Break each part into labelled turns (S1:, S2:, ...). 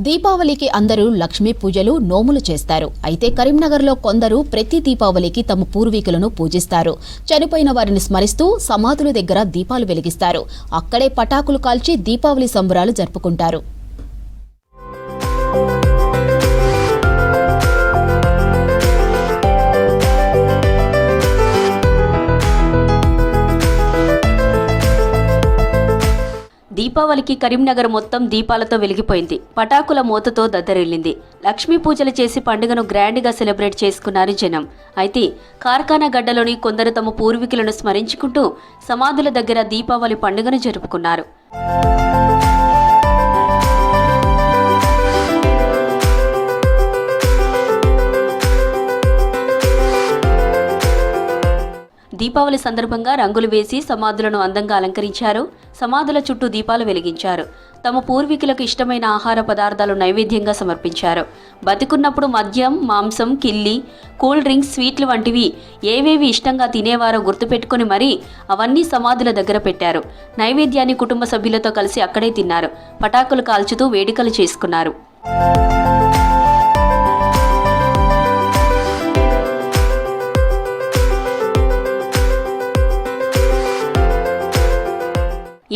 S1: దీపావళికి అందరూ లక్ష్మీ పూజలు నోములు చేస్తారు. అయితే కరీంనగర్లో కొందరు ప్రతి దీపావళికి తమ పూర్వీకులను పూజిస్తారు. చనిపోయిన వారిని స్మరిస్తూ సమాధుల దగ్గర దీపాలు వెలిగిస్తారు. అక్కడే పటాకులు కాల్చి దీపావళి సంబరాలు జరుపుకుంటారు.
S2: దీపావళికి కరీంనగర్ మొత్తం దీపాలతో వెలిగిపోయింది. పటాకుల మోతతో దద్దరిల్లింది. లక్ష్మీ పూజలు చేసి పండుగను గ్రాండ్గా సెలబ్రేట్ చేసుకున్నారు జనం. అయితే కార్ఖానా గడ్డలోని కొందరు తమ పూర్వీకులను స్మరించుకుంటూ సమాధుల దగ్గర దీపావళి పండుగను జరుపుకున్నారు. దీపావళి సందర్భంగా రంగులు వేసి సమాధులను అందంగా అలంకరించారు. సమాధుల చుట్టూ దీపాలు వెలిగించారు. తమ పూర్వీకులకు ఇష్టమైన ఆహార పదార్థాలు నైవేద్యంగా సమర్పించారు. బతికున్నప్పుడు మద్యం, మాంసం, కిల్లి, కూల్ డ్రింక్స్, స్వీట్లు వంటివి ఏవేవి ఇష్టంగా తినేవారో గుర్తుపెట్టుకుని మరీ అవన్నీ సమాధుల దగ్గర పెట్టారు. నైవేద్యాన్ని కుటుంబ సభ్యులతో కలిసి అక్కడే తిన్నారు. పటాకులు కాల్చుతూ వేడుకలు చేసుకున్నారు.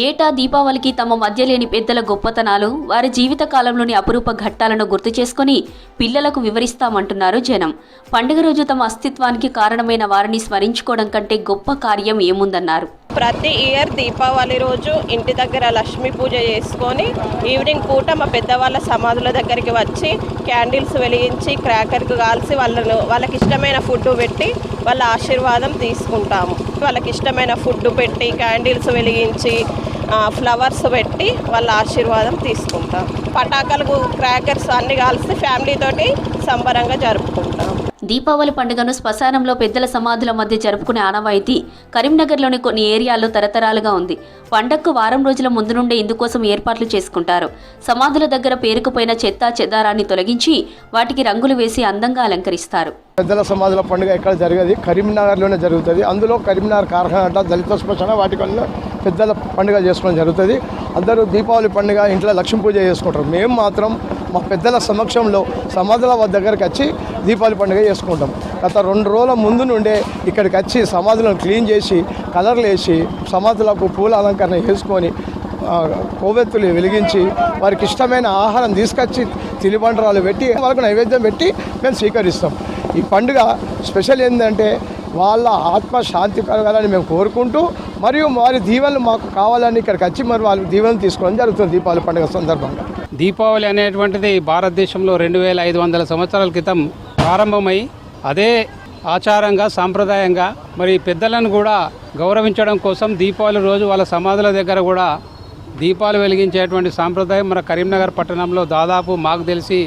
S2: ఏటా దీపావళికి తమ మధ్య లేని పెద్దల గొప్పతనాలు, వారి జీవిత కాలంలోని అపురూప ఘట్టాలను గుర్తు చేసుకుని పిల్లలకు వివరిస్తామంటున్నారు జనం. పండుగ రోజు తమ అస్తిత్వానికి కారణమైన వారిని స్మరించుకోవడం కంటే గొప్ప కార్యం ఏముందన్నారు.
S3: ప్రతి ఇయర్ దీపావళి రోజు ఇంటి దగ్గర లక్ష్మీ పూజ చేసుకొని ఈవినింగ్ పూట మా పెద్దవాళ్ళ సమాధుల దగ్గరికి వచ్చి క్యాండిల్స్ వెలిగించి క్రాకర్కు కాల్చి వాళ్ళకి ఇష్టమైన ఫుడ్ పెట్టి వాళ్ళ ఆశీర్వాదం తీసుకుంటాము. వాళ్ళకి ఇష్టమైన ఫుడ్ పెట్టి క్యాండిల్స్ వెలిగించి ఫ్లవర్స్ పెట్టి వాళ్ళ ఆశీర్వాదం తీసుకుంటాం. పటాకులు క్రాకర్స్ అన్ని కాల్చి ఫ్యామిలీతోటి సంబరంగా జరుపుకుంటాం.
S2: దీపావళి పండుగను శ్మశానంలో పెద్దల సమాధుల మధ్య జరుపుకునే ఆనవాయితీ కరీంనగర్లోని కొన్ని ఏరియాల్లో తరతరాలుగా ఉంది. పండగకు వారం రోజుల ముందు నుండే ఇందుకోసం ఏర్పాట్లు చేసుకుంటారు. సమాధుల దగ్గర పేరుకుపోయిన చెత్త చెదారాన్ని తొలగించి వాటికి రంగులు వేసి అందంగా అలంకరిస్తారు.
S4: పెద్దల సమాధుల పండుగ ఎక్కడ జరగదు, కరీంనగర్లోనే జరుగుతుంది. అందులో కరీంనగర్ కార్ఖానా దళిత శ్మశాన వాటి వల్ల పెద్దల పండుగ చేసుకోవడం జరుగుతుంది. అందరూ దీపావళి పండుగ ఇంట్లో లక్ష్మీ పూజ చేసుకుంటారు. మేము మాత్రం మా పెద్దల సమక్షంలో సమాధుల దగ్గరికి వచ్చి దీపావళి పండుగ చేసుకుంటాం. గత 2 రోజుల ముందు నుండే ఇక్కడికి వచ్చి సమాధులను క్లీన్ చేసి కలర్లు వేసి సమాధులకు పూల అలంకరణ చేసుకొని కొవ్వెత్తులు వెలిగించి వారికి ఇష్టమైన ఆహారం తీసుకొచ్చి తినుబండరాలు పెట్టి వాళ్ళకు నైవేద్యం పెట్టి మేము స్వీకరిస్తాం. ఈ పండుగ స్పెషల్ ఏంటంటే వాళ్ళ ఆత్మ శాంతి కలగాలని మేము కోరుకుంటూ మరియు వారి దీవెనలు మాకు కావాలని ఇక్కడికి వచ్చి మరి వాళ్ళ దీవెనలు తీసుకోవడం జరుగుతుంది. దీపావళి పండుగ సందర్భంగా
S5: దీపావళి అనేటువంటిది భారతదేశంలో 2500 సంవత్సరాల క్రితం ప్రారంభమై అదే ఆచారంగా సాంప్రదాయంగా మరి పెద్దలను కూడా గౌరవించడం కోసం దీపావళి రోజు వాళ్ళ సమాధుల దగ్గర కూడా దీపాలు వెలిగించేటువంటి సాంప్రదాయం మన కరీంనగర్ పట్టణంలో దాదాపు మాకు తెలిసి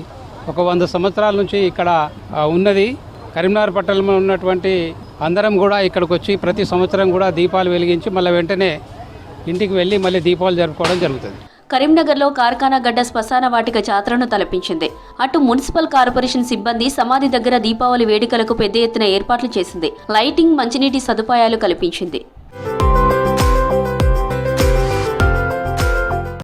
S5: ఒక 100 సంవత్సరాల నుంచి ఇక్కడ ఉన్నది. కరీంనగర్ పట్టణంలో ఉన్నటువంటి అందరం కూడా ఇక్కడికి వచ్చి ప్రతి సంవత్సరం కూడా దీపాలు వెలిగించి మళ్ళీ వెంటనే ఇంటికి వెళ్ళి మళ్ళీ దీపాలు జరుపుకోవడం జరుగుతుంది.
S2: కరీంనగర్లో కార్ఖానా గడ్డ శ్మశాన వాటిక జాతరను తలపించింది. అటు మున్సిపల్ కార్పొరేషన్ సిబ్బంది సమాధి దగ్గర దీపావళి వేడుకలకు పెద్ద ఎత్తున ఏర్పాట్లు చేసింది. లైటింగ్, మంచినీటి సదుపాయాలు కల్పించింది.